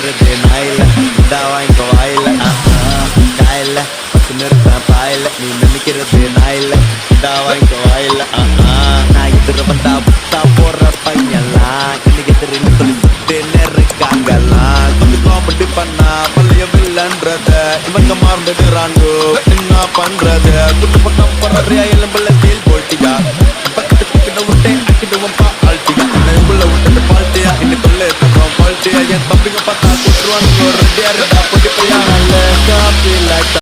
நினைக்கிறது நாயில வாங்கிக்க வாயில காயில பத்து நிறுத்தம் பாயில நீ நினைக்கிறது நாயில வாங்கிக்க வாயில நான் எதிர வந்தா புத்தா போடுற பையன்லாம் இன்னைக்கு எதிரின்னு சொல்லி சுத்தேன்னு இருக்காங்கலாம் கொஞ்சம் காமெடி பண்ணா பள்ளிய வில்லன்றத இவங்க மறந்துடுறாங்கோ என்ன பண்றது குட்டு பக்கம் போடுறியா எலும்புல தீல் போட்டியா பக்கத்துக்கு விட்டே அக்கிடுவோம் ஆழ்த்தியா உள்ள விட்டு பால்ட்டியா இன்னைக்குள்ள பால்ட்டியா என் தம்பிங்க பார்த்தா குட்டுருவானுங்க ரெடியா இருந்தா பொடி பையா நல்ல காப்பி லைட்